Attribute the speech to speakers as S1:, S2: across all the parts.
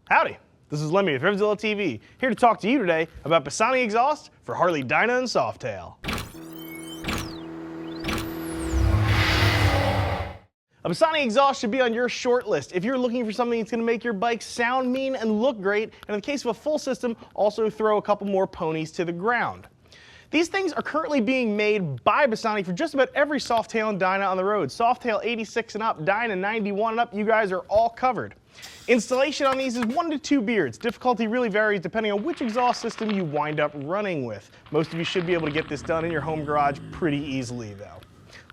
S1: Howdy, this is Lemmy with RevZilla TV, here to talk to you today about Bassani exhaust for Harley Dyna and Softail. A Bassani exhaust should be on your short list if you're looking for something that's going to make your bike sound mean and look great, and in the case of a full system, also throw a couple more ponies to the ground. These things are currently being made by Bassani for just about every Softail and Dyna on the road. Softail 86 and up, Dyna 91 and up, you guys are all covered. Installation on these is 1 to 2 beards. Difficulty really varies depending on which exhaust system you wind up running with. Most of you should be able to get this done in your home garage pretty easily though.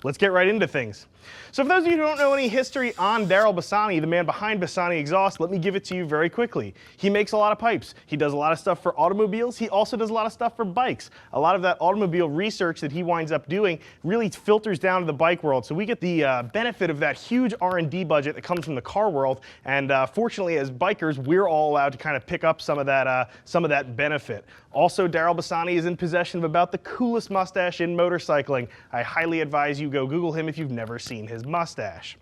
S1: Let's get right into things. So for those of you who don't know any history on Daryl Bassani, the man behind Bassani Exhaust, let me give it to you very quickly. He makes a lot of pipes. He does a lot of stuff for automobiles. He also does a lot of stuff for bikes. A lot of that automobile research that he winds up doing really filters down to the bike world. So we get the benefit of that huge R&D budget that comes from the car world. And fortunately, as bikers, we're all allowed to kind of pick up some of that benefit. Also, Daryl Bassani is in possession of about the coolest mustache in motorcycling. I highly advise you go Google him if you've never seen his mustache.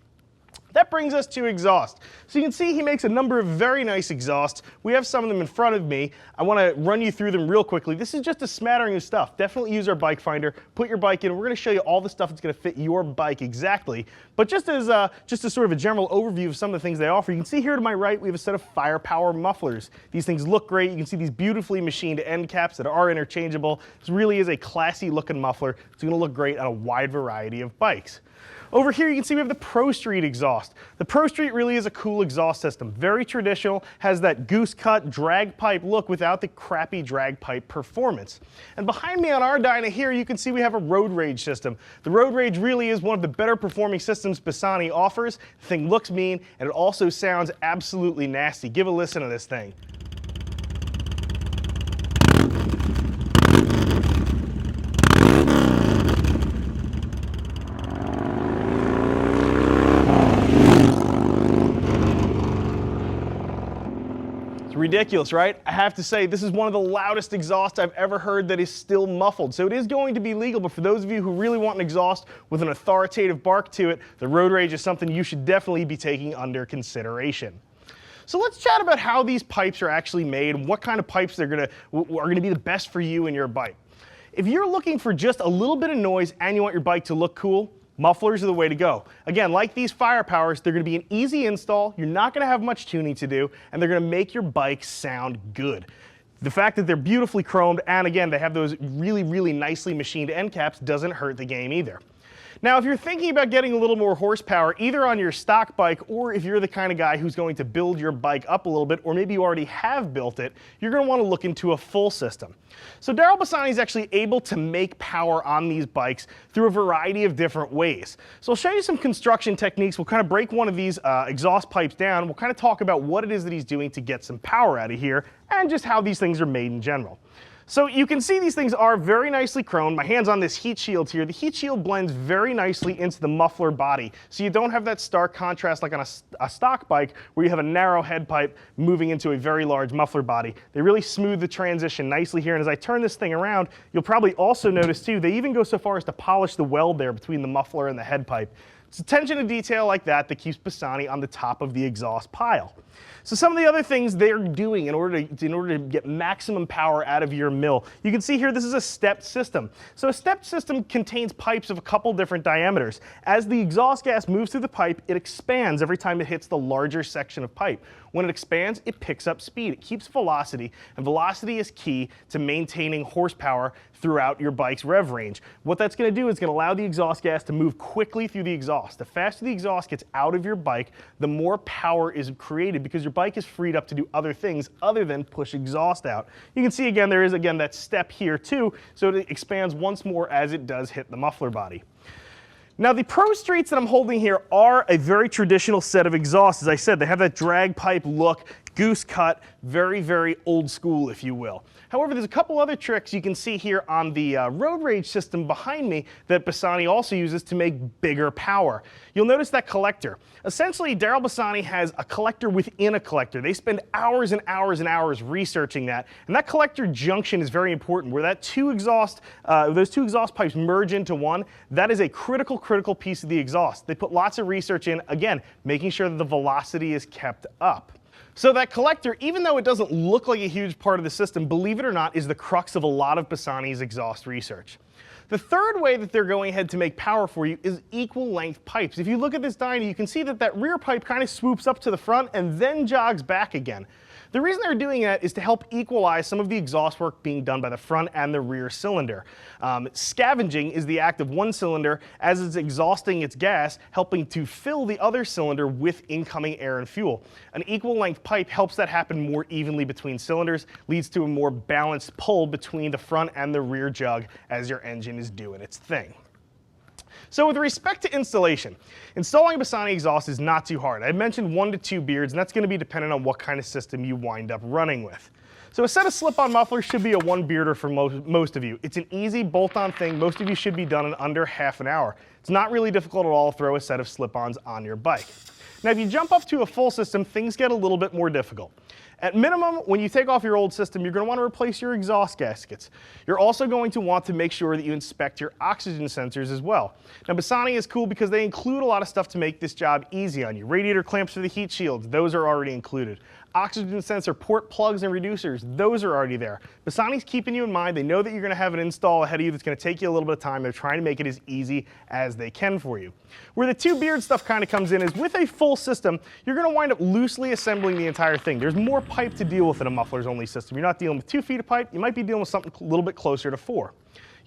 S1: That brings us to exhaust. So you can see he makes a number of very nice exhausts. We have some of them in front of me. I want to run you through them real quickly. This is just a smattering of stuff. Definitely use our bike finder, put your bike in. We're going to show you all the stuff that's going to fit your bike exactly. But just as sort of a general overview of some of the things they offer, you can see here to my right we have a set of firepower mufflers. These things look great. You can see these beautifully machined end caps that are interchangeable. This really is a classy looking muffler. It's going to look great on a wide variety of bikes. Over here you can see we have the Pro Street exhaust. The Pro Street really is a cool exhaust system. Very traditional, has that goose cut drag pipe look without the crappy drag pipe performance. And behind me on our Dyna here you can see we have a road rage system. The road rage really is one of the better performing systems Bassani offers. The thing looks mean and it also sounds absolutely nasty. Give a listen to this thing. Ridiculous, right? I have to say this is one of the loudest exhausts I've ever heard that is still muffled. So it is going to be legal, but for those of you who really want an exhaust with an authoritative bark to it, the road rage is something you should definitely be taking under consideration. So let's chat about how these pipes are actually made and what kind of pipes are going to be the best for you and your bike. If you're looking for just a little bit of noise and you want your bike to look cool, mufflers are the way to go. Again, like these firepowers, they're going to be an easy install, you're not going to have much tuning to do, and they're going to make your bike sound good. The fact that they're beautifully chromed, and again, they have those really, really nicely machined end caps doesn't hurt the game either. Now, if you're thinking about getting a little more horsepower, either on your stock bike or if you're the kind of guy who's going to build your bike up a little bit, or maybe you already have built it, you're going to want to look into a full system. So Daryl Bassani is actually able to make power on these bikes through a variety of different ways. So I'll show you some construction techniques. We'll kind of break one of these exhaust pipes down. We'll kind of talk about what it is that he's doing to get some power out of here and just how these things are made in general. So you can see these things are very nicely chromed. My hand's on this heat shield here. The heat shield blends very nicely into the muffler body, so you don't have that stark contrast like on a stock bike where you have a narrow head pipe moving into a very large muffler body. They really smooth the transition nicely here, and as I turn this thing around, you'll probably also notice too, they even go so far as to polish the weld there between the muffler and the head pipe. It's attention to detail like that that keeps Bassani on the top of the exhaust pile. So some of the other things they're doing in order to get maximum power out of your mill. You can see here this is a stepped system. So a stepped system contains pipes of a couple different diameters. As the exhaust gas moves through the pipe, it expands every time it hits the larger section of pipe. When it expands, it picks up speed. It keeps velocity, and velocity is key to maintaining horsepower throughout your bike's rev range. What that's going to do is going to allow the exhaust gas to move quickly through the exhaust. The faster the exhaust gets out of your bike, the more power is created because your bike is freed up to do other things other than push exhaust out. You can see again, there is again that step here too, so it expands once more as it does hit the muffler body. Now the Pro Streets that I'm holding here are a very traditional set of exhausts. As I said, they have that drag pipe look, goose cut, very, very old school, if you will. However, there's a couple other tricks you can see here on the road rage system behind me that Bassani also uses to make bigger power. You'll notice that collector. Essentially, Daryl Bassani has a collector within a collector. They spend hours and hours and hours researching that, and that collector junction is very important. Where that those two exhaust pipes merge into one, that is a critical piece of the exhaust. They put lots of research in, again, making sure that the velocity is kept up. So that collector, even though it doesn't look like a huge part of the system, believe it or not, is the crux of a lot of Bassani's exhaust research. The third way that they're going ahead to make power for you is equal length pipes. If you look at this Dyna, you can see that that rear pipe kind of swoops up to the front and then jogs back again. The reason they're doing that is to help equalize some of the exhaust work being done by the front and the rear cylinder. Scavenging is the act of one cylinder as it's exhausting its gas, helping to fill the other cylinder with incoming air and fuel. An equal length pipe helps that happen more evenly between cylinders, leads to a more balanced pull between the front and the rear jug as your engine is doing its thing. So with respect to installation, installing Bassani exhaust is not too hard. I mentioned 1 to 2 beards, and that's going to be dependent on what kind of system you wind up running with. So a set of slip-on mufflers should be a 1-bearder for most of you. It's an easy bolt-on thing. Most of you should be done in under half an hour. It's not really difficult at all to throw a set of slip-ons on your bike. Now if you jump up to a full system, things get a little bit more difficult. At minimum, when you take off your old system, you're going to want to replace your exhaust gaskets. You're also going to want to make sure that you inspect your oxygen sensors as well. Now Bassani is cool because they include a lot of stuff to make this job easy on you. Radiator clamps for the heat shields, those are already included. Oxygen sensor port plugs and reducers, those are already there. Bassani's keeping you in mind. They know that you're going to have an install ahead of you that's going to take you a little bit of time. They're trying to make it as easy as they can for you. Where the 2-beard stuff kind of comes in is with a full system, you're going to wind up loosely assembling the entire thing. There's more pipe to deal with in a mufflers only system. You're not dealing with 2 feet of pipe, you might be dealing with something a little bit closer to 4.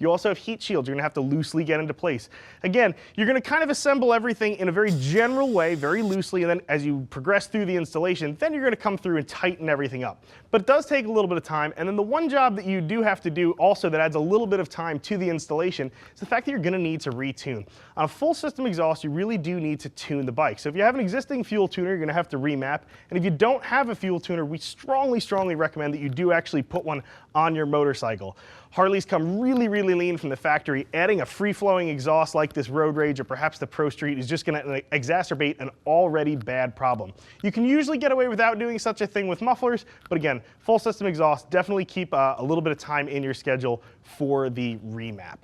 S1: You also have heat shields you're going to have to loosely get into place. Again, you're going to kind of assemble everything in a very general way, very loosely, and then as you progress through the installation, then you're going to come through and tighten everything up. But it does take a little bit of time, and then the one job that you do have to do also that adds a little bit of time to the installation is the fact that you're going to need to retune. On a full system exhaust, you really do need to tune the bike. So if you have an existing fuel tuner, you're going to have to remap, and if you don't have a fuel tuner, we strongly recommend that you do actually put one on your motorcycle. Harleys come really lean from the factory. Adding a free-flowing exhaust like this Road Rage or perhaps the Pro Street is just going to exacerbate an already bad problem. You can usually get away without doing such a thing with mufflers, but again, full system exhaust, definitely keep a little bit of time in your schedule for the remap.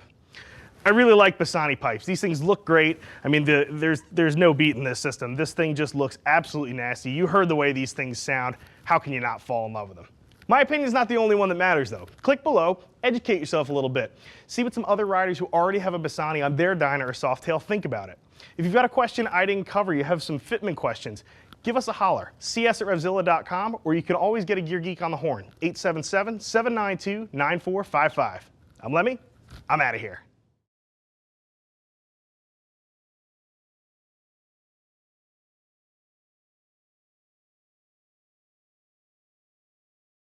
S1: I really like Bassani pipes. These things look great. I mean, there's no beating this system. This thing just looks absolutely nasty. You heard the way these things sound. How can you not fall in love with them? My opinion is not the only one that matters though. Click below, educate yourself a little bit. See what some other riders who already have a Bassani on their Dyna or Softail think about it. If you've got a question I didn't cover, you have some fitment questions, give us a holler. See us at RevZilla.com, or you can always get a Gear Geek on the horn, 877-792-9455. I'm Lemmy, I'm out of here.